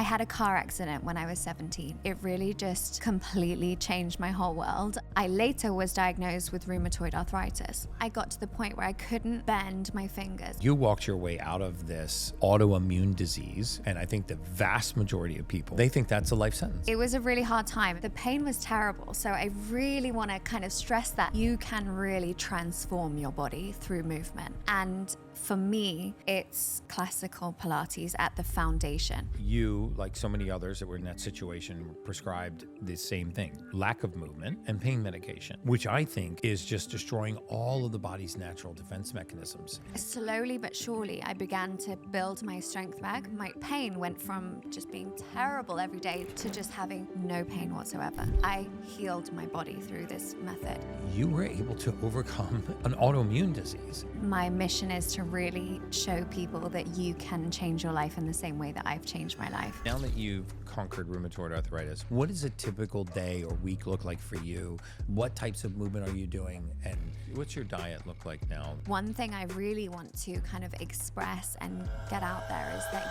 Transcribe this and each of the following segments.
had a car accident when I was 17. It really just completely changed my whole world. I later was diagnosed with rheumatoid arthritis. I got to the point where I couldn't bend my fingers. You walked your way out of this autoimmune disease, and I think the vast majority of people, they think that's a life sentence. It was a really hard time. The pain was terrible, so I really want to kind of stress that you can really transform your body through movement. And for me, it's classical Pilates at the foundation. You, like so many others that were in that situation, were prescribed the same thing: lack of movement and pain medication, which I think is just destroying all of the body's natural defense mechanisms. Slowly but surely, I began to build my strength back. My pain went from just being terrible every day to just having no pain whatsoever. I healed my body through this method. You were able to overcome an autoimmune disease. My mission is to really show people that you can change your life in the same way that I've changed my life. Now that you've conquered rheumatoid arthritis, what does a typical day or week look like for you? What types of movement are you doing? And what's your diet look like now? One thing I really want to kind of express and get out there is that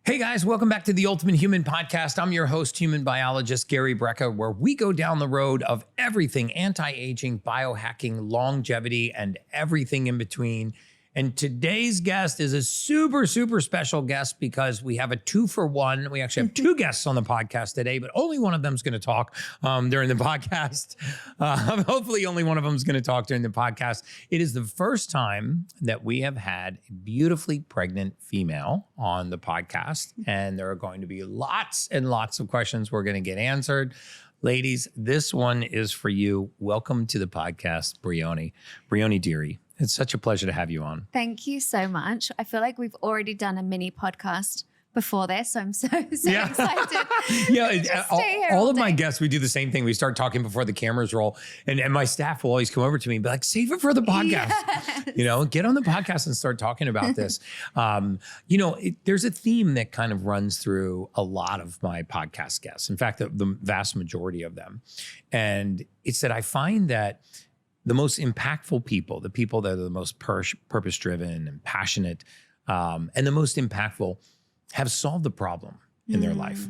Hey guys, welcome back to the Ultimate Human Podcast. I'm your host, human biologist Gary Brecka, where we go down the road of everything anti-aging, biohacking, longevity, and everything in between. And today's guest is a super, super special guest because we have a 2-for-1. We actually have two guests on the podcast today, but only one of them is going to talk during the podcast. Hopefully only one of them is going to talk during the podcast. It is the first time that we have had a beautifully pregnant female on the podcast, and there are going to be lots and lots of questions we're going to get answered. Ladies, this one is for you. Welcome to the podcast, Bryony Deery. It's such a pleasure to have you on. Thank you so much. I feel like we've already done a mini podcast before this, so I'm so excited. Yeah, all of my guests, we do the same thing. We start talking before the cameras roll, and my staff will always come over to me and be like, save it for the podcast. Yes. You know, get on the podcast and start talking about this. There's a theme that kind of runs through a lot of my podcast guests. In fact, the vast majority of them. And it's that I find that the most impactful people, the people that are the most purpose-driven and passionate, and the most impactful, have solved the problem in their life.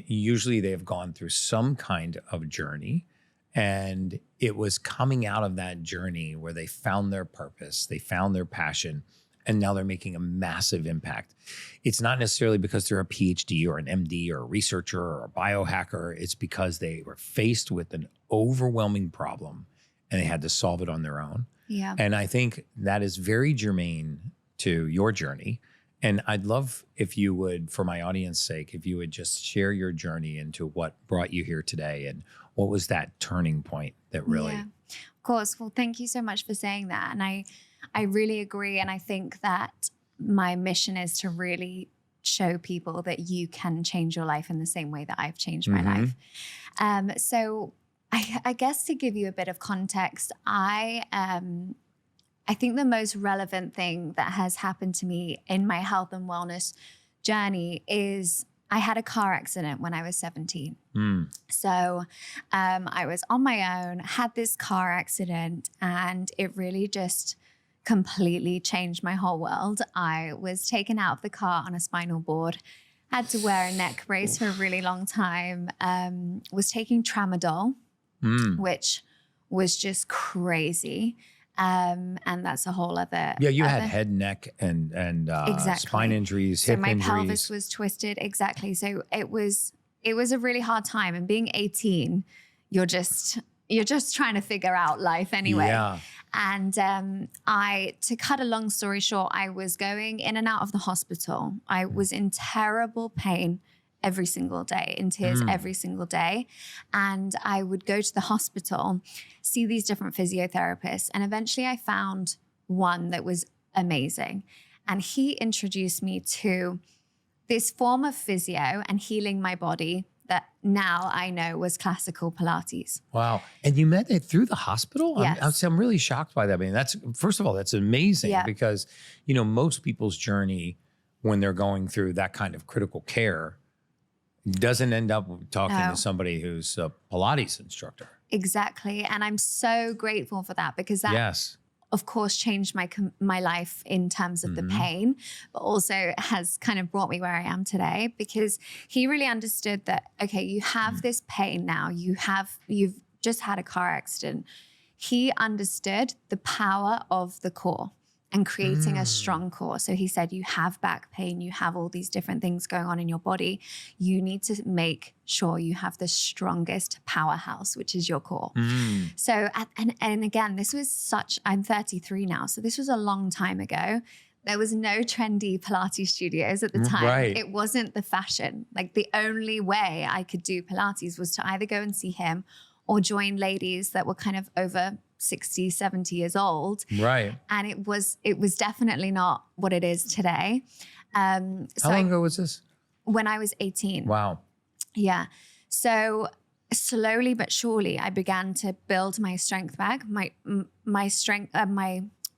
Usually they have gone through some kind of journey, and it was coming out of that journey where they found their purpose, they found their passion, and now they're making a massive impact. It's not necessarily because they're a PhD or an MD or a researcher or a biohacker. It's because they were faced with an overwhelming problem and they had to solve it on their own. Yeah. And I think that is very germane to your journey. And I'd love if you would, for my audience's sake, if you would just share your journey into what brought you here today and what was that turning point that really... Yeah, of course. Well, thank you so much for saying that. And I really agree. And I think that my mission is to really show people that you can change your life in the same way that I've changed my life. So I guess to give you a bit of context, I think the most relevant thing that has happened to me in my health and wellness journey is I had a car accident when I was 17. So I was on my own, had this car accident, and it really just completely changed my whole world. I was taken out of the car on a spinal board, had to wear a neck brace for a really long time, was taking tramadol, which was just crazy. And that's a whole other... Yeah, you had head, neck, and exactly. spine injuries, hip injuries. So my pelvis was twisted. Exactly. So it was a really hard time. And being 18, you're just trying to figure out life anyway. Yeah. And to cut a long story short, I was going in and out of the hospital. I was in terrible pain every single day, in tears every single day. And I would go to the hospital, see these different physiotherapists. And eventually I found one that was amazing. And he introduced me to this form of physio and healing my body that now I know was classical Pilates. Wow. And you met it through the hospital? Yes. I'm really shocked by that. I mean, first of all, that's amazing because, most people's journey when they're going through that kind of critical care, Doesn't end up talking No. to somebody who's a Pilates instructor. Exactly. And I'm so grateful for that, because that, Yes. of course, changed my life in terms of the pain, but also has kind of brought me where I am today, because he really understood that, okay, you have this pain now, you've just had a car accident. He understood the power of the core and creating a strong core. So he said, you have back pain, you have all these different things going on in your body. You need to make sure you have the strongest powerhouse, which is your core. So, and again, I'm 33 now. So this was a long time ago. There was no trendy Pilates studios at the time. Right. It wasn't the fashion. Like, the only way I could do Pilates was to either go and see him or join ladies that were kind of over 60, 70 years old. Right. And it was definitely not what it is today. How long ago was this? When I was 18. Wow. Yeah. So slowly but surely, I began to build my strength back. My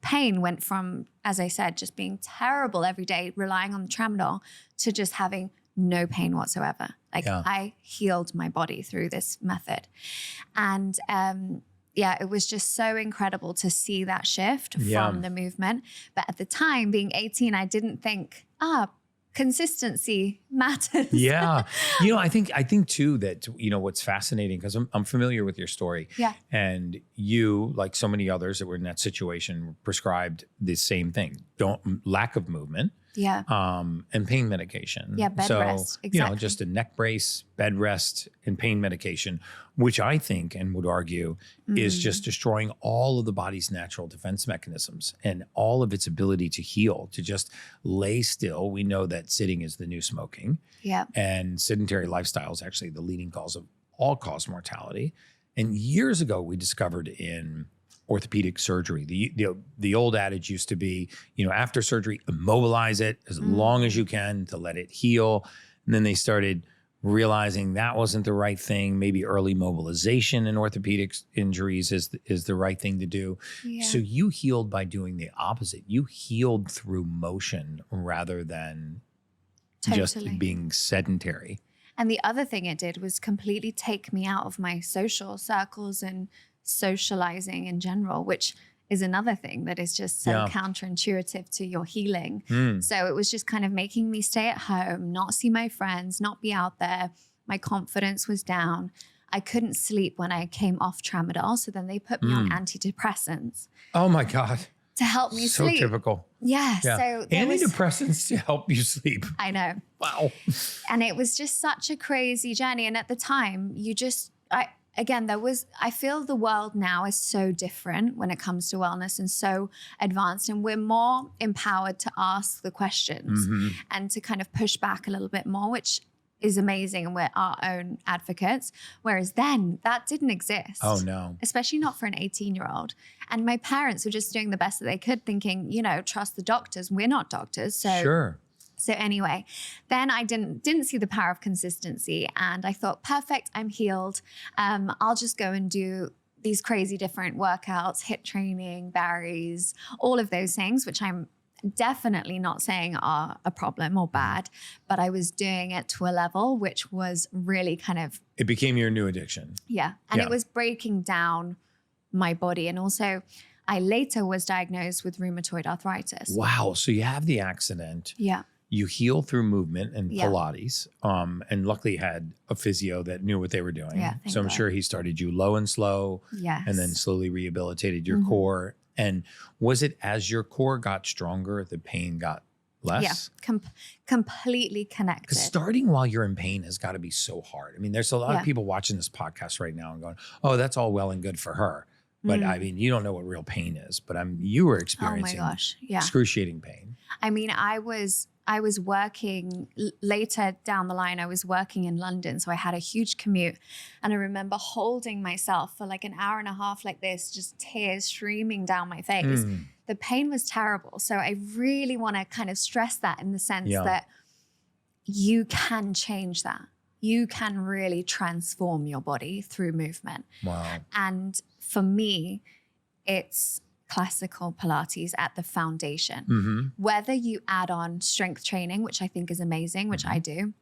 pain went from, as I said, just being terrible every day, relying on the tramadol, to just having no pain whatsoever. Like, I healed my body through this method. And it was just so incredible to see that shift from the movement. But at the time, being 18, I didn't think, consistency matters. Yeah. I think too that, what's fascinating, because I'm familiar with your story. Yeah. And you, like so many others that were in that situation, prescribed the same thing. Lack of movement. Yeah. And pain medication. Yeah, bed rest. Exactly. Just a neck brace, bed rest, and pain medication, which I think and would argue is just destroying all of the body's natural defense mechanisms and all of its ability to heal, to just lay still. We know that sitting is the new smoking. Yeah. And sedentary lifestyle is actually the leading cause of all-cause mortality. And years ago, we discovered in orthopedic surgery, the old adage used to be, after surgery, immobilize it as long as you can to let it heal. And then they started realizing that wasn't the right thing. Maybe early mobilization in orthopedic injuries is the right thing to do. Yeah. So you healed by doing the opposite. You healed through motion rather than just being sedentary. And the other thing it did was completely take me out of my social circles and socializing in general, which is another thing that is just so counterintuitive to your healing. So it was just kind of making me stay at home, not see my friends, not be out there. My confidence was down. I couldn't sleep when I came off tramadol. So then they put me on antidepressants. Oh my God. To help me sleep. So typical. Yeah. So antidepressants to help you sleep. I know. Wow. And it was just such a crazy journey. And at the time, I feel the world now is so different when it comes to wellness and so advanced, and we're more empowered to ask the questions and to kind of push back a little bit more, which is amazing. And we're our own advocates. Whereas then that didn't exist. Oh no. Especially not for an 18-year-old. And my parents were just doing the best that they could, thinking, trust the doctors. We're not doctors. So sure. So anyway, then I didn't see the power of consistency, and I thought, perfect, I'm healed. I'll just go and do these crazy different workouts, HIIT training, Barry's, all of those things, which I'm definitely not saying are a problem or bad, but I was doing it to a level which was really kind of... It became your new addiction. Yeah. And it was breaking down my body. And also, I later was diagnosed with rheumatoid arthritis. Wow. So you have the accident. Yeah. You heal through movement and Pilates, and luckily had a physio that knew what they were doing. Yeah, so I'm sure he started you low and slow, and then slowly rehabilitated your core. And was it as your core got stronger, the pain got less? Yeah, completely connected. Because starting while you're in pain has got to be so hard. I mean, there's a lot of people watching this podcast right now and going, "Oh, that's all well and good for her." But I mean, you don't know what real pain is. But you were experiencing excruciating pain. I mean, I was working later down the line. I was working in London, so I had a huge commute, and I remember holding myself for like an hour and a half like this, just tears streaming down my face. The pain was terrible. So I really want to kind of stress that in the sense that you can change that. You can really transform your body through movement. Wow. And for me, it's classical Pilates at the foundation. Whether you add on strength training, which I think is amazing, which I do,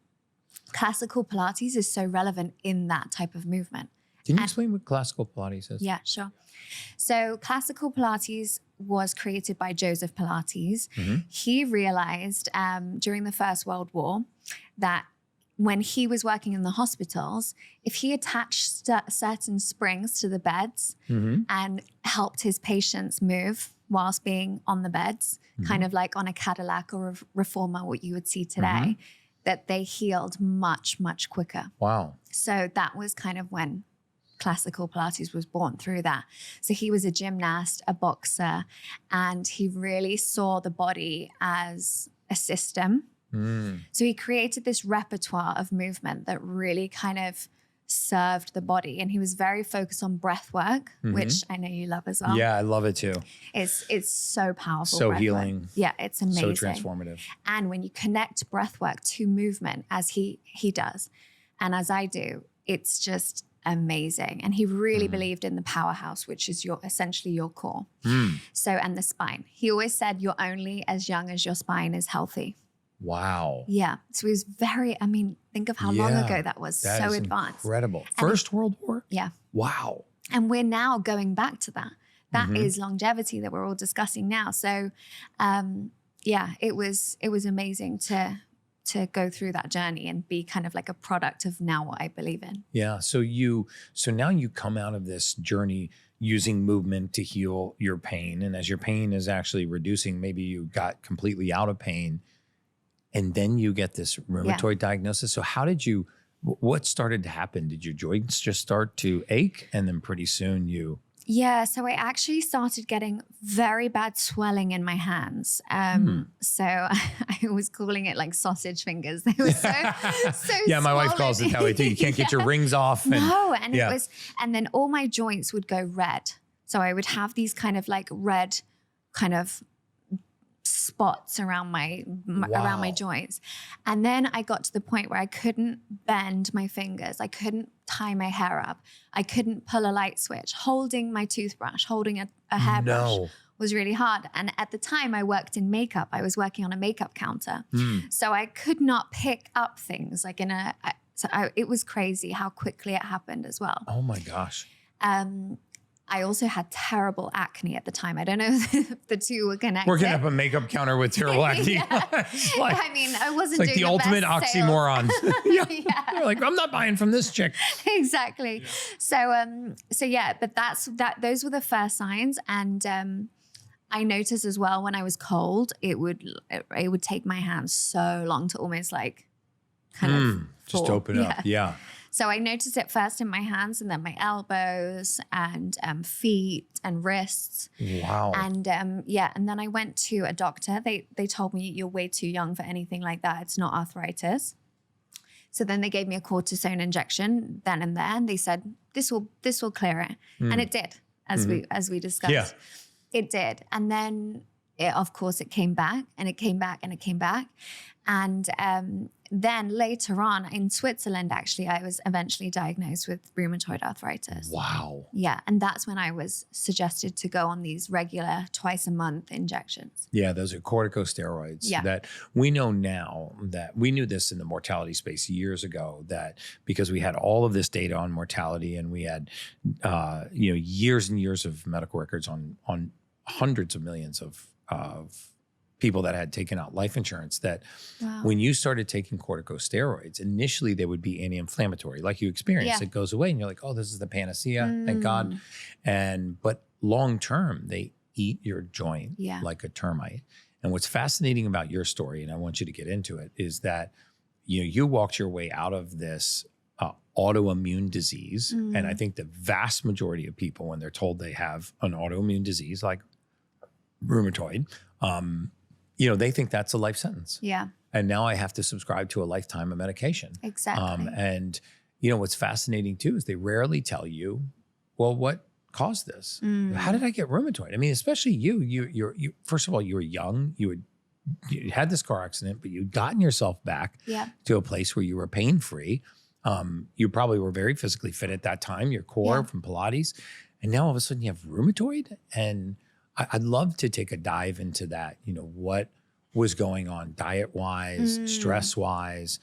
classical Pilates is so relevant in that type of movement. Can you explain what classical Pilates is? Yeah, sure. So classical Pilates was created by Joseph Pilates. He realized during the First World War that when he was working in the hospitals, if he attached certain springs to the beds and helped his patients move whilst being on the beds, kind of like on a Cadillac or a Reformer, what you would see today, that they healed much, much quicker. Wow. So that was kind of when classical Pilates was born, through that. So he was a gymnast, a boxer, and he really saw the body as a system. So he created this repertoire of movement that really kind of served the body. And he was very focused on breath work, which I know you love as well. Yeah, I love it too. It's so powerful. So breath healing. work. Yeah, it's amazing. So transformative. And when you connect breath work to movement, as he does, and as I do, it's just amazing. And he really believed in the powerhouse, which is essentially your core. So, and the spine. He always said, you're only as young as your spine is healthy. Wow. Yeah. So he was think of how long ago that was. That so is advanced. Incredible. First World War? Yeah. Wow. And we're now going back to that. That is longevity that we're all discussing now. So, it was amazing to go through that journey and be kind of like a product of now what I believe in. Yeah. So now you come out of this journey using movement to heal your pain. And as your pain is actually reducing, maybe you got completely out of pain, and then you get this rheumatoid diagnosis. So what started to happen? Did your joints just start to ache? And then pretty soon Yeah, so I actually started getting very bad swelling in my hands. So I was calling it like sausage fingers. They were so yeah, my wife calls it that way too. You can't get your rings off. And then all my joints would go red. So I would have these kind of like red kind of spots around my joints. And then I got to the point where I couldn't bend my fingers. I couldn't tie my hair up. I couldn't pull a light switch. Holding my toothbrush, holding a hairbrush was really hard. And at the time I worked in makeup. I was working on a makeup counter. So I could not pick up things like it was crazy how quickly it happened as well. Oh my gosh. I also had terrible acne at the time. I don't know if the two were connected. Working up a makeup counter with terrible acne. I wasn't doing the ultimate oxymoron. You're like, I'm not buying from this chick. Exactly. Yeah. But those were the first signs. And I noticed as well when I was cold, it would take my hands so long to almost like kind of just open up. Yeah. So I noticed it first in my hands and then my elbows and feet and wrists. Wow. And and then I went to a doctor. They told me, you're way too young for anything like that. It's not arthritis. So then they gave me a cortisone injection then and there. And they said, this will clear it. And it did, as we discussed. Yeah. It did. And then of course it came back and it came back and it came back. And then later on in Switzerland, actually, I was eventually diagnosed with rheumatoid arthritis. Wow. Yeah. And that's when I was suggested to go on these regular twice a month injections. Yeah, those are corticosteroids that we know now, that we knew this in the mortality space years ago, that because we had all of this data on mortality and we had years and years of medical records on hundreds of millions of people that had taken out life insurance, that when you started taking corticosteroids, initially they would be anti-inflammatory, like you experienced. It goes away and you're like, oh, this is the panacea, thank God. But long term, they eat your joint like a termite. And what's fascinating about your story, and I want you to get into it, is that you walked your way out of this autoimmune disease. And I think the vast majority of people, when they're told they have an autoimmune disease like rheumatoid, they think that's a life sentence. Yeah. And now I have to subscribe to a lifetime of medication. Exactly. And what's fascinating too is they rarely tell you, well, what caused this? How did I get rheumatoid? I mean, especially you first of all, you were young, you had this car accident, but you'd gotten yourself back to a place where you were pain-free. You probably were very physically fit at that time, your core from Pilates. And now all of a sudden you have rheumatoid. And I'd love to take a dive into that. What was going on diet-wise, stress-wise,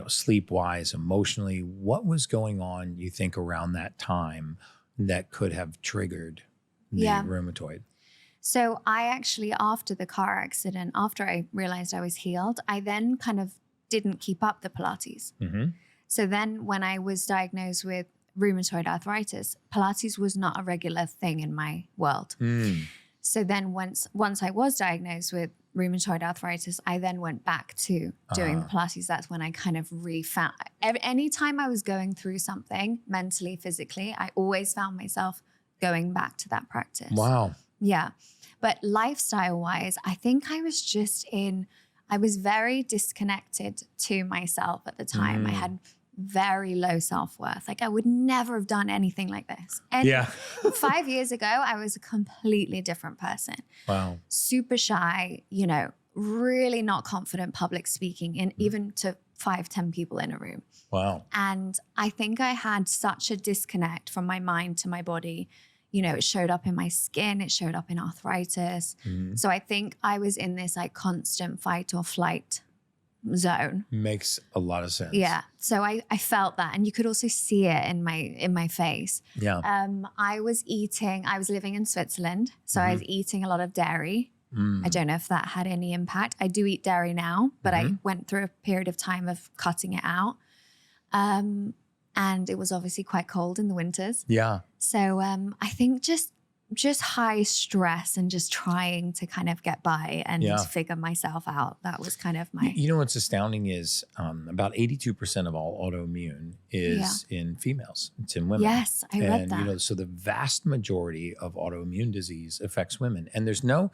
sleep-wise, emotionally, what was going on, you think, around that time that could have triggered the rheumatoid? So I actually, after the car accident, after I realized I was healed, I then kind of didn't keep up the Pilates. So then when I was diagnosed with rheumatoid arthritis, Pilates was not a regular thing in my world. So then once I was diagnosed with rheumatoid arthritis, I then went back to doing the Pilates. That's when I kind of refound. Anytime I was going through something mentally, physically, I always found myself going back to that practice. Wow. Yeah. But lifestyle wise, I think I was very disconnected to myself at the time. I had very low self-worth. Like I would never have done anything like this. And 5 years ago, I was a completely different person. Wow. Super shy, really not confident public speaking, and even to 5-10 people in a room. Wow. And I think I had such a disconnect from my mind to my body. It showed up in my skin, it showed up in arthritis. So I think I was in this like constant fight or flight zone. Makes a lot of sense. Yeah. So I felt that. And you could also see it in my face. Yeah. I was living in Switzerland. So I was eating a lot of dairy. I don't know if that had any impact. I do eat dairy now, but I went through a period of time of cutting it out. And it was obviously quite cold in the winters. Yeah. So I think just high stress and just trying to kind of get by and figure myself out. That was kind of my... What's astounding is about 82% of all autoimmune is in females. It's in women. Yes, I read that. So the vast majority of autoimmune disease affects women. And there's no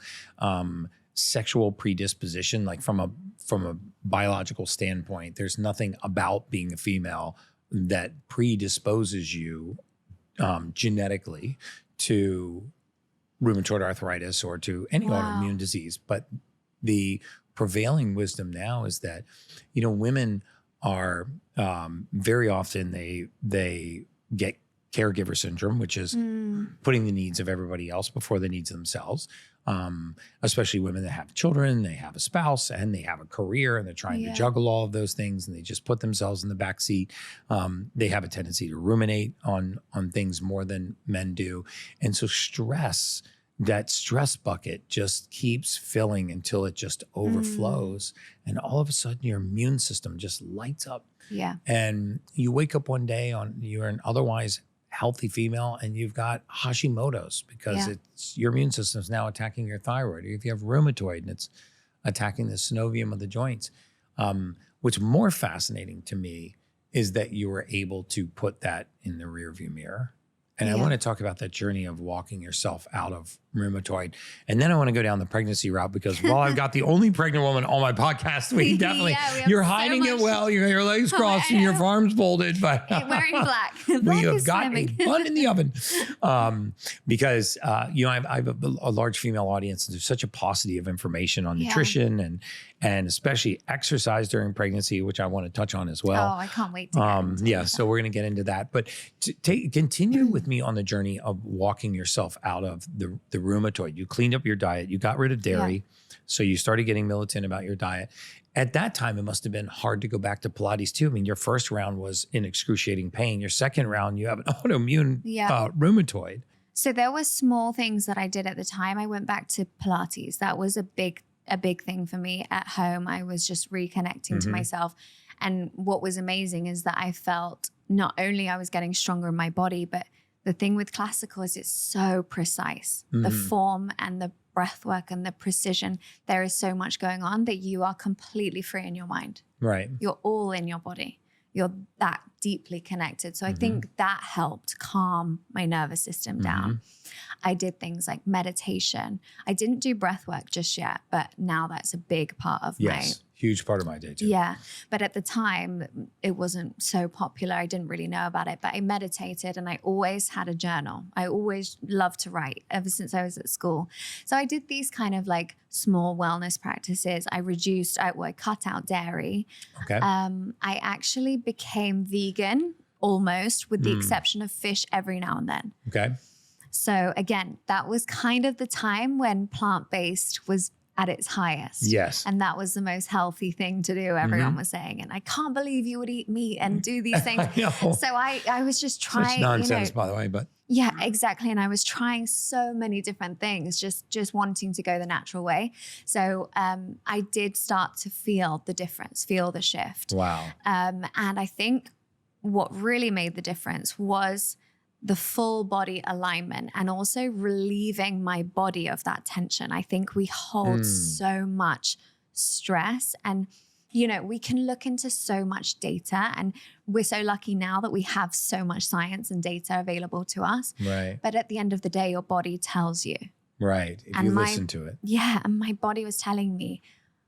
sexual predisposition, like from a biological standpoint. There's nothing about being a female that predisposes you genetically to rheumatoid arthritis or to any autoimmune disease. But the prevailing wisdom now is that, women are very often they get caregiver syndrome, which is putting the needs of everybody else before the needs of themselves. Especially women that have children, they have a spouse, and they have a career, and they're trying to juggle all of those things, and they just put themselves in the back seat. They have a tendency to ruminate on things more than men do. And so that stress bucket just keeps filling until it just overflows. And all of a sudden your immune system just lights up. Yeah. And you wake up one day you're an otherwise healthy female and you've got Hashimoto's because it's your immune system is now attacking your thyroid. Or if you have rheumatoid and it's attacking the synovium of the joints. What's more fascinating to me is that you were able to put that in the rearview mirror. And I want to talk about that journey of walking yourself out of rheumatoid. And then I want to go down the pregnancy route because while I've got the only pregnant woman on my podcast, we definitely, you're hiding it well. You got your legs crossed and your arms folded, but wearing black. We have got a bun in the oven. Because, I have a large female audience and there's such a paucity of information on nutrition and especially exercise during pregnancy, which I want to touch on as well. Oh, I can't wait to get into that. So we're going to get into that. But continue with me on the journey of walking yourself out of the rheumatoid. You cleaned up your diet. You got rid of dairy. So you started getting militant about your diet. At that time, it must have been hard to go back to Pilates too. I mean, your first round was in excruciating pain. Your second round, you have an autoimmune rheumatoid. So there were small things that I did at the time. I went back to Pilates. That was a big thing for me at home. I was just reconnecting to myself. And what was amazing is that I felt not only I was getting stronger in my body, but the thing with classical is it's so precise. The form and the breath work and the precision, there is so much going on that you are completely free in your mind. Right. You're all in your body. You're that deeply connected. So I think that helped calm my nervous system down. I did things like meditation. I didn't do breath work just yet, but now that's a big part of my... Huge part of my day too. Yeah. But at the time, it wasn't so popular. I didn't really know about it, but I meditated and I always had a journal. I always loved to write ever since I was at school. So I did these kind of like small wellness practices. I cut out dairy. Okay. I actually became vegan almost with the exception of fish every now and then. Okay. So again, that was kind of the time when plant-based was at its highest. Yes. And that was the most healthy thing to do, everyone was saying. And I can't believe you would eat meat and do these things. I know. So I was just trying. Such nonsense, by the way, but. Yeah, exactly. And I was trying so many different things, just wanting to go the natural way. So I did start to feel the difference, feel the shift. Wow. And I think what really made the difference was the full body alignment and also relieving my body of that tension. I think we hold so much stress, and we can look into so much data, and we're so lucky now that we have so much science and data available to us. Right. But at the end of the day, your body tells you. Right. If you listen to it. Yeah. And my body was telling me,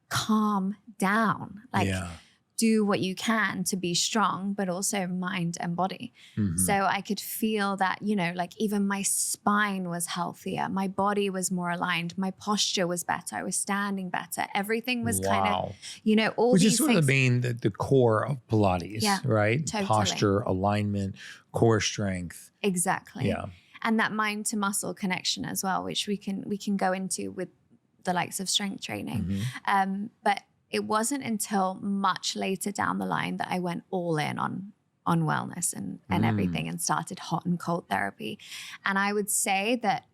calm down. Like, do what you can to be strong, but also mind and body. So I could feel that, like even my spine was healthier. My body was more aligned. My posture was better. I was standing better. Everything was kind of, all Which these is sort things. of the core of Pilates, right? Totally. Posture, alignment, core strength. Exactly. Yeah. And that mind to muscle connection as well, which we can go into with the likes of strength training. But it wasn't until much later down the line that I went all in on wellness and everything, and started hot and cold therapy. And I would say that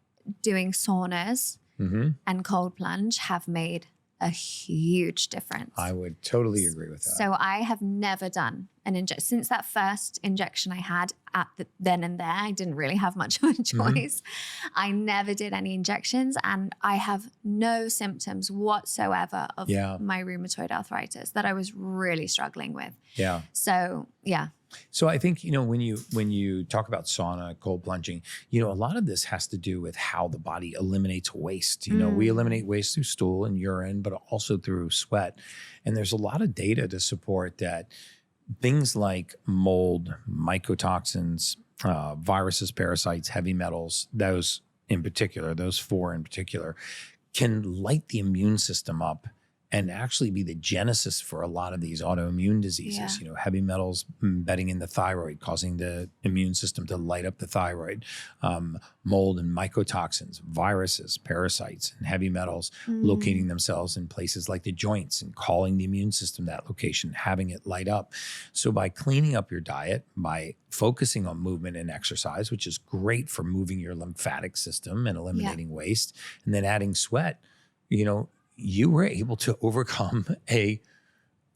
doing saunas and cold plunge have made a huge difference. I would totally agree with that. So I have never done an injection. Since that first injection I had at then and there, I didn't really have much of a choice. I never did any injections, and I have no symptoms whatsoever of my rheumatoid arthritis that I was really struggling with. Yeah. So, yeah. So I think, when you talk about sauna, cold plunging, a lot of this has to do with how the body eliminates waste. We eliminate waste through stool and urine, but also through sweat. And there's a lot of data to support that things like mold, mycotoxins, viruses, parasites, heavy metals, those four in particular, can light the immune system up and actually be the genesis for a lot of these autoimmune diseases. Heavy metals embedding in the thyroid, causing the immune system to light up the thyroid. Mold and mycotoxins, viruses, parasites, and heavy metals locating themselves in places like the joints and calling the immune system that location, having it light up. So by cleaning up your diet, by focusing on movement and exercise, which is great for moving your lymphatic system and eliminating waste, and then adding sweat, you were able to overcome an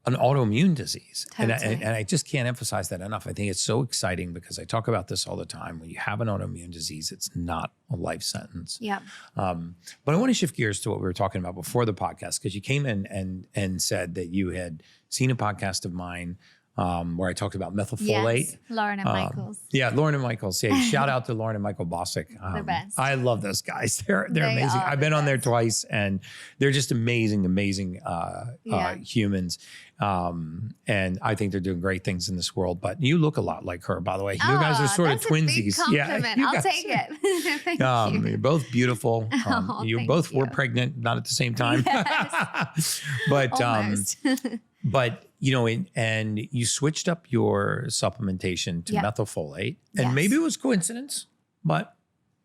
autoimmune disease. Totally. And I just can't emphasize that enough. I think it's so exciting because I talk about this all the time. When you have an autoimmune disease, it's not a life sentence. Yeah. But I want to shift gears to what we were talking about before the podcast, because you came in and said that you had seen a podcast of mine where I talked about methylfolate. Yes, Lauren and Michaels. Yeah, Lauren and Michaels. Yeah, shout out to Lauren and Michael Bosick. The best. I love those guys. They're They amazing. are I've been on there twice, and they're just amazing humans. And I think they're doing great things in this world. But you look a lot like her, by the way. You guys are sort of twinsies. That's a big compliment. I'll take it. Thank you. You're both beautiful. You thank both you. were pregnant, not at the same time. Yes. But Almost. But, and you switched up your supplementation to methylfolate, and Yes. maybe it was coincidence, but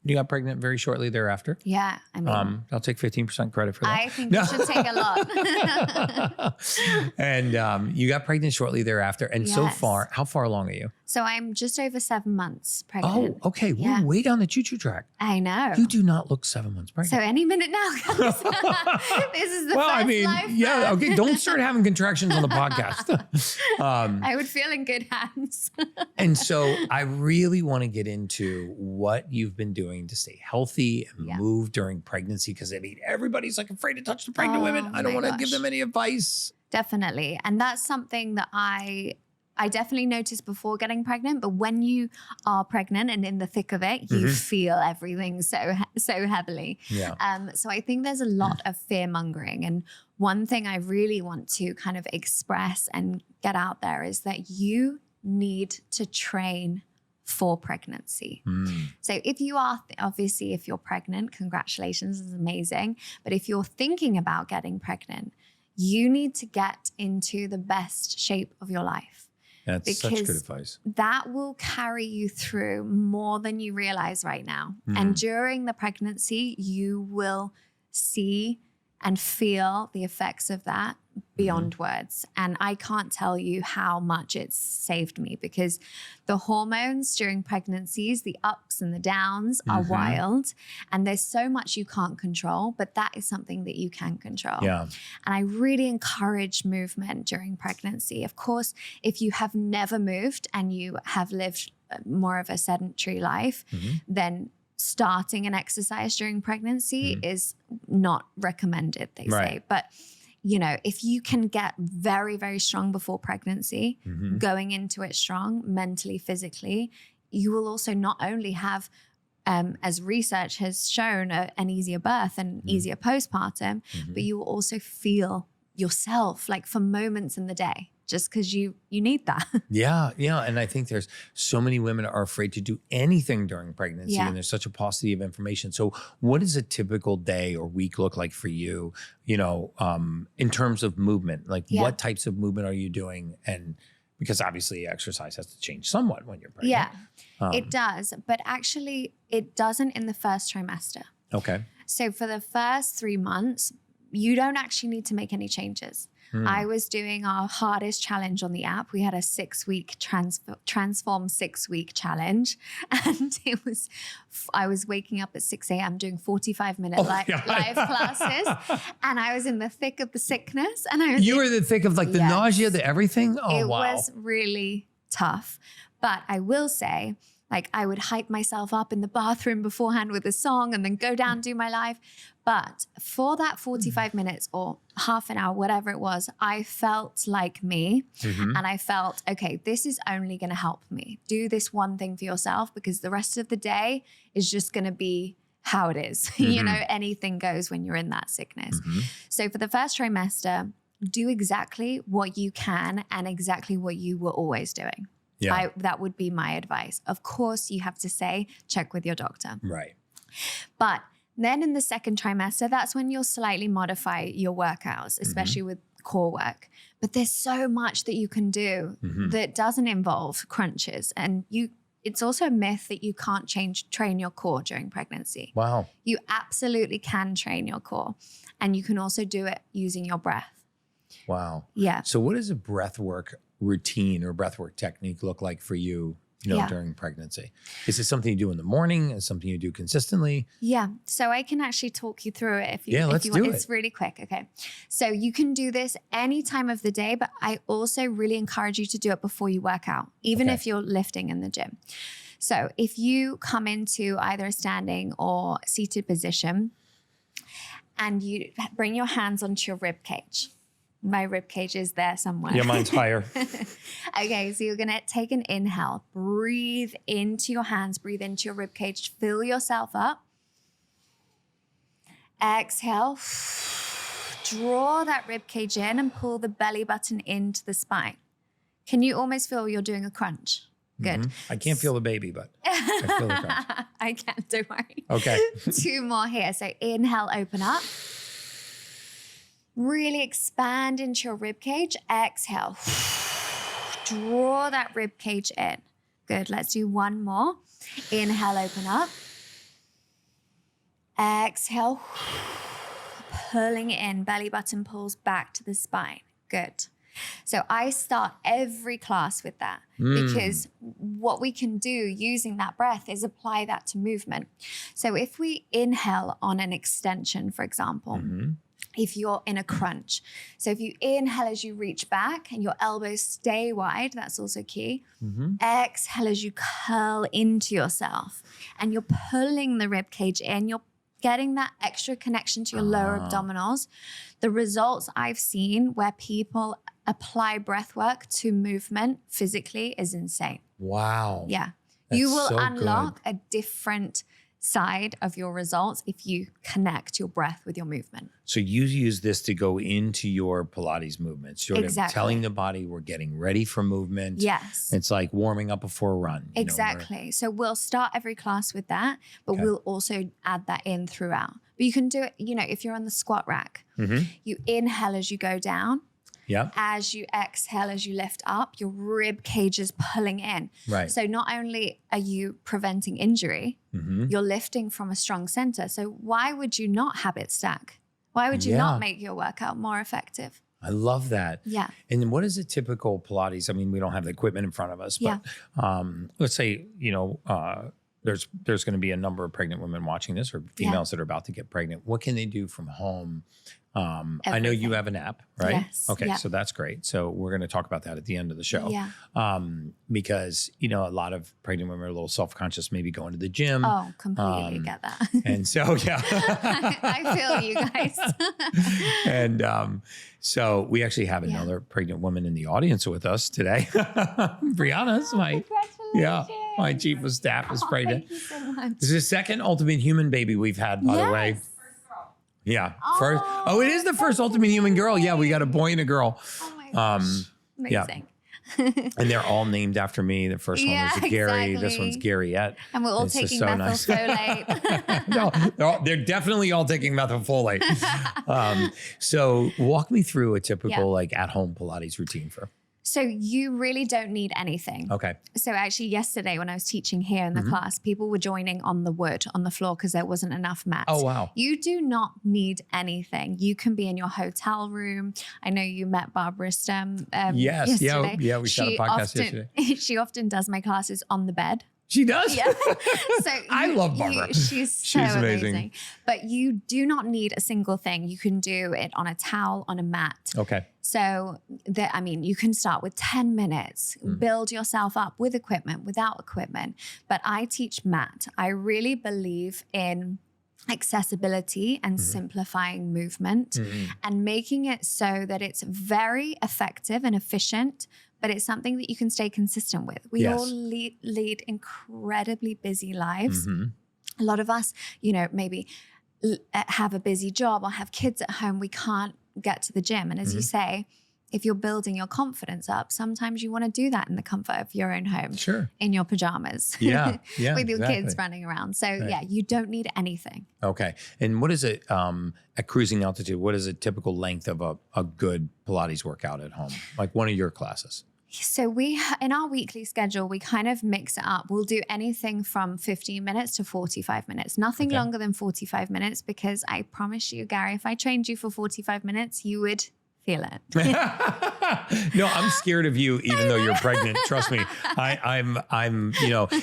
you got pregnant very shortly thereafter. Yeah. I mean, I'll take 15% credit for that. I think you should take a lot. And you got pregnant shortly thereafter. And so Yes. far, how far along are you? So I'm just over 7 months pregnant. Oh, okay. Yeah. We're way down the choo-choo track. I know. You do not look 7 months So pregnant. any minute now, guys. This is the Well, first I mean, live yeah, birth. okay. Don't start having contractions on the podcast. I would feel in good hands. And so I really want to get into what you've been doing to stay healthy and move during pregnancy. Because I mean, everybody's like afraid to touch the pregnant women. I don't my want to give gosh. them any advice. Definitely. And that's something that I definitely noticed before getting pregnant, but when you are pregnant and in the thick of it, you feel everything so heavily. Yeah. So I think there's a lot of fear mongering. And one thing I really want to kind of express and get out there is that you need to train for pregnancy. So if you are, obviously, if you're pregnant, congratulations, is amazing. But if you're thinking about getting pregnant, you need to get into the best shape of your life. That's such good advice. That will carry you through more than you realize right now. And during the pregnancy, you will see and feel the effects of that beyond words. And I can't tell you how much it's saved me, because the hormones during pregnancies, the ups and the downs are wild. And there's so much you can't control, but that is something that you can control. Yeah. And I really encourage movement during pregnancy. Of course, if you have never moved and you have lived more of a sedentary life, then starting an exercise during pregnancy is not recommended, they say. But you know, if you can get very, very strong before pregnancy, going into it strong, mentally, physically, you will also not only have, as research has shown, an easier birth and easier postpartum, but you will also feel yourself like for moments in the day, just because you need that. Yeah. And I think there's so many women are afraid to do anything during pregnancy, and there's such a paucity of information. So what does a typical day or week look like for you, you know, in terms of movement? Like what types of movement are you doing? And because obviously exercise has to change somewhat when you're pregnant. Yeah, it does. But actually it doesn't in the first trimester. Okay. So for the first 3 months, you don't actually need to make any changes. I was doing our hardest challenge on the app. We had a 6-week transform 6-week challenge. And I was waking up at 6 a.m. doing 45-minute live classes. And I was in the thick of the sickness. And you were in the thick of like the nausea, the everything? Oh, it wow. It was really tough. But I will say, like, I would hype myself up in the bathroom beforehand with a song and then go down, do my live. But for that 45 minutes or half an hour, whatever it was, I felt like me. And I felt, okay, this is only going to help me. Do this one thing for yourself, because the rest of the day is just going to be how it is. You know, anything goes when you're in that sickness. So for the first trimester, do exactly what you can and exactly what you were always doing. Yeah. That would be my advice. Of course, you have to say, check with your doctor. Right. But then in the second trimester, that's when you'll slightly modify your workouts, especially with core work. But there's so much that you can do that doesn't involve crunches. And it's also a myth that you can't train your core during pregnancy. Wow. You absolutely can train your core. And you can also do it using your breath. Wow. Yeah. So what does a breath work routine or breathwork technique look like for you, during pregnancy? Is it something you do in the morning? Is it something you do consistently? Yeah. So I can actually talk you through it if you let's want. do it. It's really quick. Okay. So you can do this any time of the day, but I also really encourage you to do it before you work out, even if you're lifting in the gym. So if you come into either a standing or seated position and you bring your hands onto your rib cage. My rib cage is there somewhere. Yeah, mine's higher. Okay, so you're going to take an inhale. Breathe into your hands. Breathe into your rib cage. Fill yourself up. Exhale. Draw that rib cage in and pull the belly button into the spine. Can you almost feel you're doing a crunch? Good. I can't feel the baby, but I feel the crunch. I can, don't worry. Okay. 2 more here. So inhale, open up. Really expand into your rib cage. Exhale. Draw that rib cage in. Good. Let's do 1 more. Inhale, open up. Exhale. Pulling in. Belly button pulls back to the spine. Good. So I start every class with that because what we can do using that breath is apply that to movement. So if we inhale on an extension, for example, if you're in a crunch. So if you inhale as you reach back and your elbows stay wide, that's also key. Exhale as you curl into yourself and you're pulling the rib cage in, you're getting that extra connection to your lower abdominals. The results I've seen where people apply breath work to movement physically is insane. Wow. Yeah. That's you will so unlock a different side of your results if you connect your breath with your movement. So you use this to go into your Pilates movements. You're telling the body we're getting ready for movement. Yes. It's like warming up before a run. Exactly. So we'll start every class with that, but we'll also add that in throughout. But you can do it, if you're on the squat rack, you inhale as you go down. Yeah. As you exhale, as you lift up, your rib cage is pulling in. Right. So not only are you preventing injury, you're lifting from a strong center. So why would you not habit stack Why would you Yeah. not make your workout more effective? I love that. Yeah. And what is a typical Pilates? I mean, we don't have the equipment in front of us, but let's say, there's going to be a number of pregnant women watching this, or females that are about to get pregnant. What can they do from home? I know you have an app, right? Yes. Okay. Yeah. So that's great. So we're going to talk about that at the end of the show. Yeah. Because, a lot of pregnant women are a little self-conscious, maybe going to the gym. Oh, completely get that. And so, I feel you guys. And so we actually have another pregnant woman in the audience with us today. Brianna's my chief of staff is pregnant. Thank you so much. This is the second ultimate human baby we've had, by the way. Yeah. First. Oh, it is the first ultimate human girl. Yeah, we got a boy and a girl. Oh my gosh. Amazing. And they're all named after me. The first one was Gary. Exactly. This one's Garyette. And we're all taking methylfolate. No, they're definitely all taking methylfolate. So walk me through a typical at-home Pilates routine for. So you really don't need anything. Okay. So actually yesterday when I was teaching here in the class, people were joining on the wood, on the floor, because there wasn't enough mats. Oh, wow. You do not need anything. You can be in your hotel room. I know you met Barbara Stem yesterday. Yeah, we shot a podcast yesterday. She often does my classes on the bed. She does? Yeah. So I love Barbara. She's so amazing. But you do not need a single thing. You can do it on a towel, on a mat. Okay. So you can start with 10 minutes, build yourself up with equipment, without equipment. But I teach mat. I really believe in accessibility and simplifying movement and making it so that it's very effective and efficient, but it's something that you can stay consistent with. We all lead incredibly busy lives. A lot of us, maybe have a busy job or have kids at home. We can't get to the gym. And as you say, if you're building your confidence up, sometimes you want to do that in the comfort of your own home. Sure. In your pajamas. Yeah. Yeah. With your kids running around. So you don't need anything. Okay. And what is it at cruising altitude? What is a typical length of a good Pilates workout at home? Like one of your classes? So in our weekly schedule, we kind of mix it up. We'll do anything from 15 minutes to 45 minutes, nothing longer than 45 minutes, because I promise you, Gary, if I trained you for 45 minutes, you would feel it. No, I'm scared of you, even though you're pregnant. Trust me. I'm,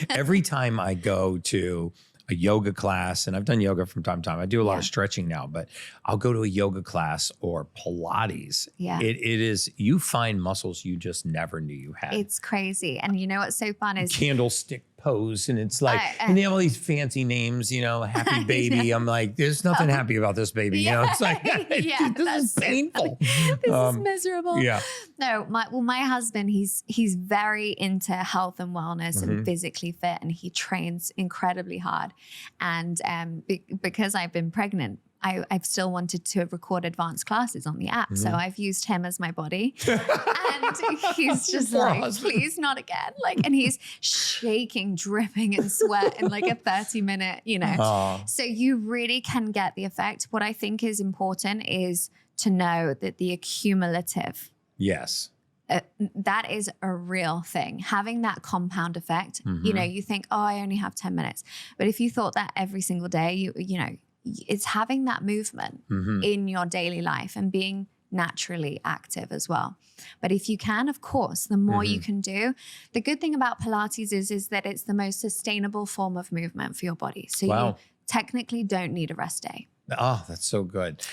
every time I go to a yoga class, and I've done yoga from time to time. I do a lot of stretching now, but I'll go to a yoga class or Pilates. Yeah. It is, you find muscles you just never knew you had. It's crazy. And you know what's so fun is candlestic pose, and it's like, and they have all these fancy names, happy baby. I'm like, there's nothing happy about this baby. It's like, this is painful. This is miserable. Yeah. No, my husband, he's very into health and wellness and physically fit, and he trains incredibly hard. And because I've been pregnant, I've still wanted to record advanced classes on the app. So I've used him as my body. And he's just like, please not again. And he's shaking, dripping in sweat in like a 30-minute, So you really can get the effect. What I think is important is to know that the accumulative. Yes. That is a real thing. Having that compound effect, you think, oh, I only have 10 minutes. But if you thought that every single day, it's having that movement in your daily life and being naturally active as well. But if you can, of course, the more you can do. The good thing about Pilates is that it's the most sustainable form of movement for your body. So you technically don't need a rest day. Oh, that's so good.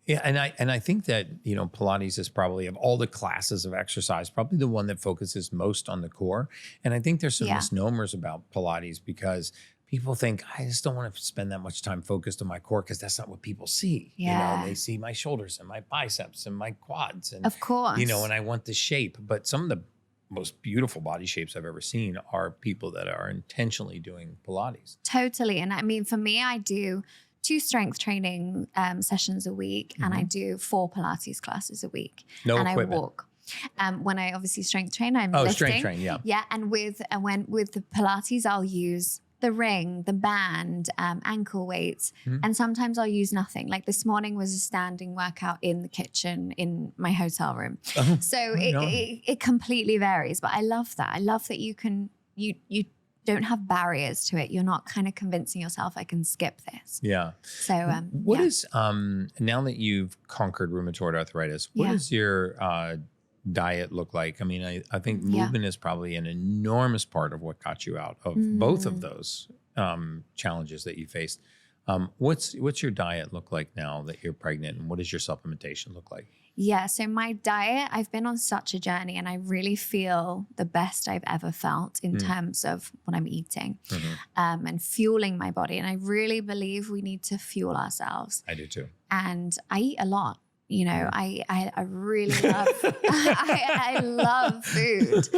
Yeah, and I think that, Pilates is probably, of all the classes of exercise, probably the one that focuses most on the core. And I think there's some misnomers about Pilates, because people think, I just don't want to spend that much time focused on my core, because that's not what people see. Yeah. They see my shoulders and my biceps and my quads. And, of course. And I want the shape. But some of the most beautiful body shapes I've ever seen are people that are intentionally doing Pilates. Totally. And I mean, for me, I do 2 strength training sessions a week, and I do 4 Pilates classes a week. No and equipment. I walk. When I obviously strength train, I'm lifting. Strength train, yeah. Yeah, and with the Pilates, I'll use the ring, the band, ankle weights, and sometimes I'll use nothing. Like this morning was a standing workout in the kitchen in my hotel room. So it completely varies, but I love that. I love that you don't have barriers to it. You're not kind of convincing yourself I can skip this. Yeah. So what is now that you've conquered rheumatoid arthritis, what does your diet look like? I mean, I think movement is probably an enormous part of what got you out of both of those challenges that you faced. What's your diet look like now that you're pregnant, and what does your supplementation look like? Yeah, so my diet, I've been on such a journey, and I really feel the best I've ever felt in terms of what I'm eating and fueling my body. And I really believe we need to fuel ourselves. I do too. And I eat a lot. You know, I really love, I love food,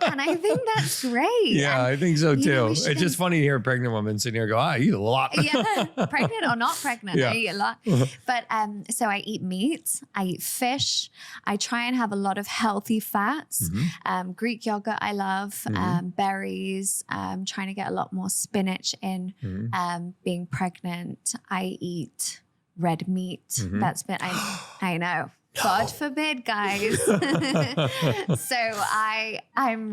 and I think that's great. Yeah, and, I think so too. know, It's just funny to hear a pregnant woman sitting here go, I eat a lot. Yeah, pregnant or not pregnant, I eat a lot. But so I eat meat, I eat fish. I try and have a lot of healthy fats. Greek yogurt I love, berries, trying to get a lot more spinach in. Being pregnant, I eat red meat. That's been, I know. No. God forbid, guys. So I'm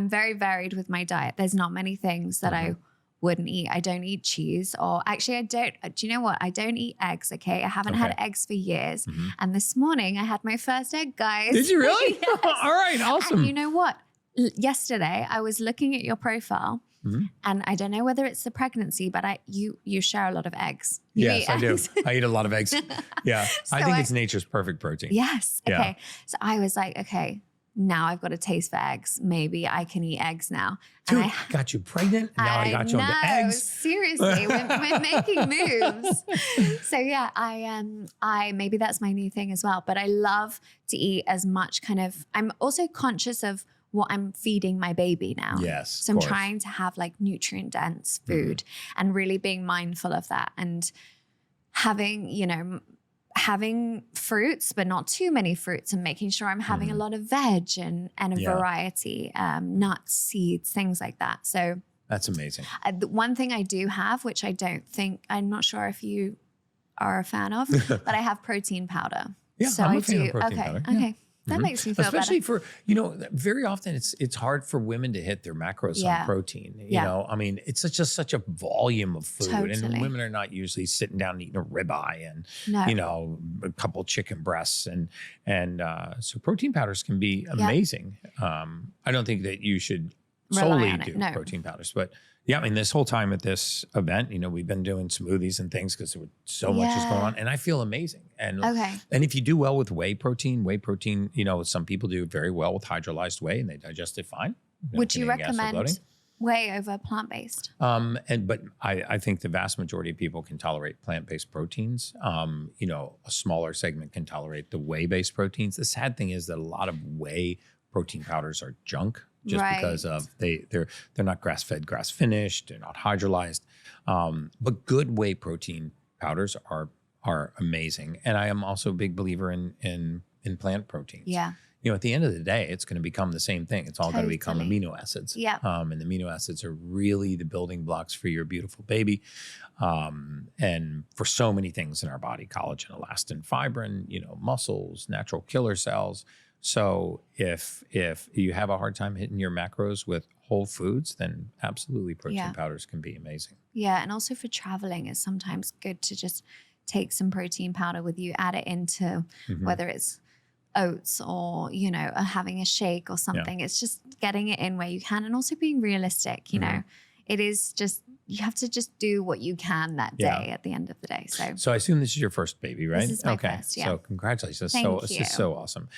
very varied with my diet. There's not many things that I wouldn't eat. I don't eat cheese, or actually I don't, do you know what? I don't eat eggs, okay? I haven't had eggs for years. And this morning I had my first egg, guys. Did you really? Yes. All right, awesome. And you know what? Yesterday I was looking at your profile, and I don't know whether it's the pregnancy, but you share a lot of eggs. Yes, I do. I eat a lot of eggs. Yeah. So I think it's nature's perfect protein. Yes. Okay. Yeah. So I was like, okay, now I've got a taste for eggs. Maybe I can eat eggs now. Dude, And I got you pregnant, and now I got you onto eggs. Seriously, we're making moves. So yeah, I maybe that's my new thing as well. But I love to eat as much I'm also conscious of what I'm feeding my baby now. Yes. So I'm trying to have like nutrient dense food and really being mindful of that, and having fruits, but not too many fruits, and making sure I'm having a lot of veg and a variety, nuts, seeds, things like that. So that's amazing. The one thing I do have, which I'm not sure if you are a fan of, but I have protein powder. Yeah, so I'm a I fan do. of protein powder. Okay. Yeah. That makes me feel especially better. for, very often it's hard for women to hit their macros on protein. You know, I mean, it's such a volume of food, and women are not usually sitting down and eating a ribeye and, a couple chicken breasts. And so protein powders can be amazing. I don't think that you should solely do protein powders, but yeah, I mean, this whole time at this event, we've been doing smoothies and things because so much is going on, and I feel amazing. And and if you do well with whay protein, some people do very well with hydrolyzed whey, and they digest it fine. Would you recommend whey over plant-based? But I think the vast majority of people can tolerate plant-based proteins. A smaller segment can tolerate the whey-based proteins. The sad thing is that a lot of whey protein powders are junk. Just because of they're not grass-fed, grass-finished, they're not hydrolyzed. But good whey protein powders are amazing. And I am also a big believer in plant proteins. Yeah. At the end of the day, it's going to become the same thing. It's all going to become amino acids. Yeah. And the amino acids are really the building blocks for your beautiful baby. And for so many things in our body, collagen, elastin, fibrin, muscles, natural killer cells. So if you have a hard time hitting your macros with whole foods, then absolutely protein powders can be amazing. Yeah, and also for traveling, it's sometimes good to just take some protein powder with you, add it into whether it's oats or, having a shake or something. It's just getting it in where you can, and also being realistic, it is just, you have to just do what you can that day at the end of the day. So I assume this is your first baby, right? This is my first, So congratulations. Thank you. It's just so awesome.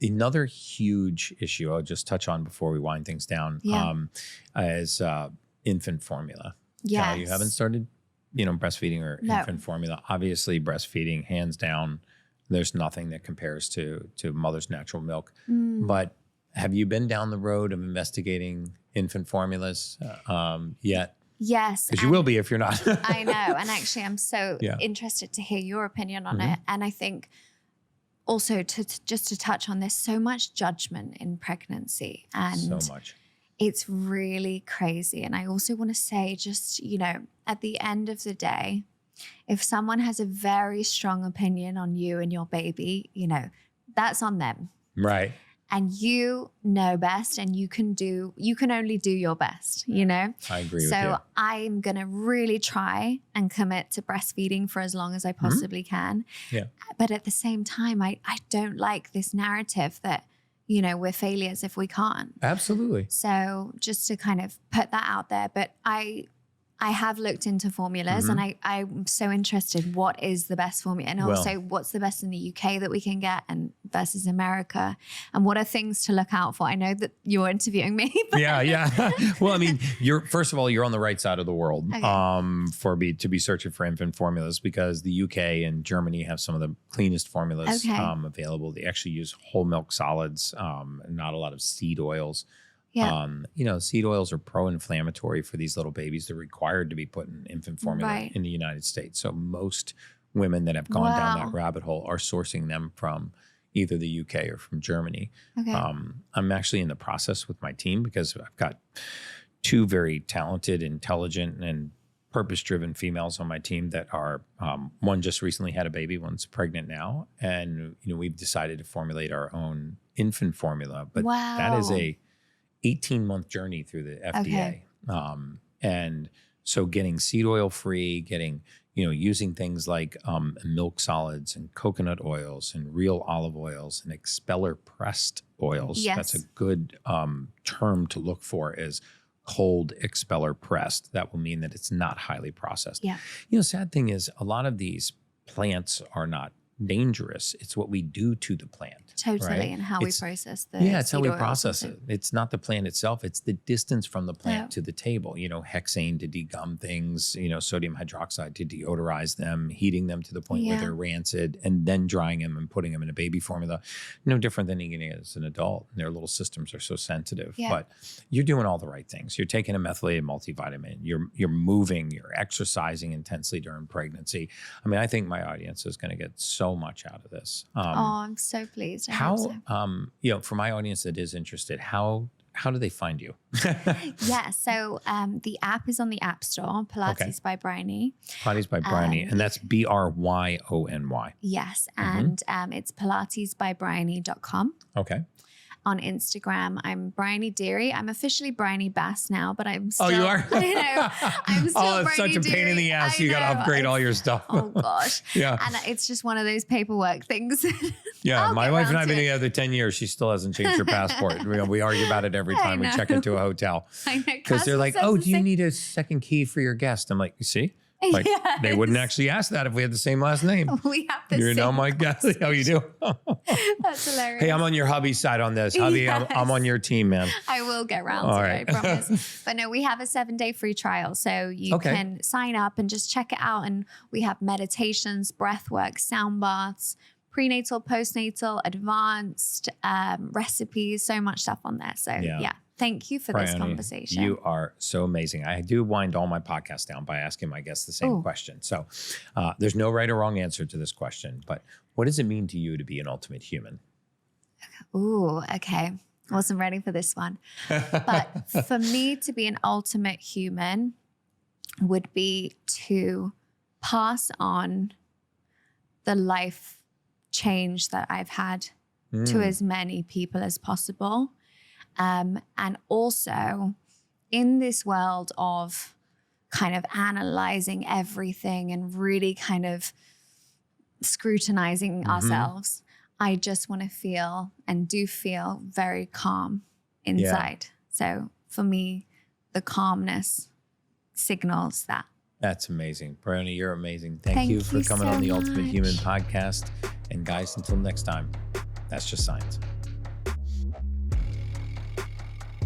Another huge issue I'll just touch on before we wind things down is infant formula. Yes. You haven't started, breastfeeding or infant formula. Obviously, breastfeeding, hands down, there's nothing that compares to mother's natural milk. But have you been down the road of investigating infant formulas yet? Yes. Because you will be if you're not. I know. And actually, I'm so interested to hear your opinion on it. And I think also to touch on this, so much judgment in pregnancy. And so much. It's really crazy. And I also want to say just, at the end of the day, if someone has a very strong opinion on you and your baby, that's on them. Right. and you know best, and you can only do your best, you know? I agree with you. So I'm going to really try and commit to breastfeeding for as long as I possibly can. Yeah. But at the same time, I don't like this narrative that, you know, we're failures if we can't. Absolutely. So just to kind of put that out there, but I have looked into formulas and I'm so interested. What is the best formula? And also what's the best in the UK that we can get and versus America? And what are things to look out for? I know that you're interviewing me. But Yeah. Well, I mean, first of all, you're on the right side of the world to be searching for infant formulas, because the UK and Germany have some of the cleanest formulas available. They actually use whole milk solids, not a lot of seed oils. Yeah. You know, seed oils are pro-inflammatory for these little babies. They're required to be put in infant formula in the United States. So most women that have gone down that rabbit hole are sourcing them from either the UK or from Germany. Okay. I'm actually in the process with my team, because I've got two very talented, intelligent, and purpose-driven females on my team that are, one just recently had a baby, one's pregnant now. And, you know, we've decided to formulate our own infant formula, but that is a 18-month journey through the FDA. And so getting seed oil free, using things like milk solids and coconut oils and real olive oils and expeller pressed oils. Yes. That's a good term to look for, is cold expeller pressed. That will mean that it's not highly processed. Yeah. You know, sad thing is a lot of these plants are not dangerous. It's what we do to the plant. Totally. Right? And how we process the it's how seed we oils process and it. It's not the plant itself. It's the distance from the plant to the table. You know, hexane to degum things, you know, sodium hydroxide to deodorize them, heating them to the point where they're rancid, and then drying them and putting them in a baby formula. No different than eating it as an adult. Their little systems are so sensitive. Yeah. But you're doing all the right things. You're taking a methylated multivitamin. You're moving. You're exercising intensely during pregnancy. I mean, I think my audience is going to get so much out of this. I'm so pleased. I hope so. You know, for my audience that is interested, how do they find you? Yeah, so the app is on the App Store, Pilates by Bryony. Pilates by Bryony, and that's Bryony. Yes, and it's pilatesbybryony.com. Okay. On Instagram, I'm Bryony Deery. I'm officially Bryony Bass now, but I'm still. Oh, you are? I know. I'm still it's Bryony such a pain in the ass. You got to upgrade all your stuff. Oh gosh. Yeah. And it's just one of those paperwork things. Yeah, my wife and I have been together 10 years. She still hasn't changed her passport. We argue about it every time we check into a hotel. I know. Because they're like, oh, do you need a second key for your guest? I'm like, you see? Like, they wouldn't actually ask that if we had the same last name. We have the You're now my guest. Oh, you do? That's hilarious. Hey, I'm on your hubby side on this. Hubby, Yes. I'm on your team, man. I will get around to it, I promise. But no, we have a 7-day free trial. So you can sign up and just check it out. And we have meditations, breath work, sound baths, prenatal, postnatal, advanced recipes, so much stuff on there. So yeah. Thank you for this conversation. You are so amazing. I do wind all my podcasts down by asking my guests the same question. So there's no right or wrong answer to this question, but what does it mean to you to be an ultimate human? Ooh, okay. I wasn't ready for this one. But for me to be an ultimate human would be to pass on the life change that I've had to as many people as possible. And also in this world of kind of analyzing everything and really kind of scrutinizing ourselves, I just want to feel and do feel very calm inside. So for me, the calmness signals that. That's amazing. Bryony, you're amazing. Thank you for coming on the Ultimate Human podcast. And guys, until next time, that's just science.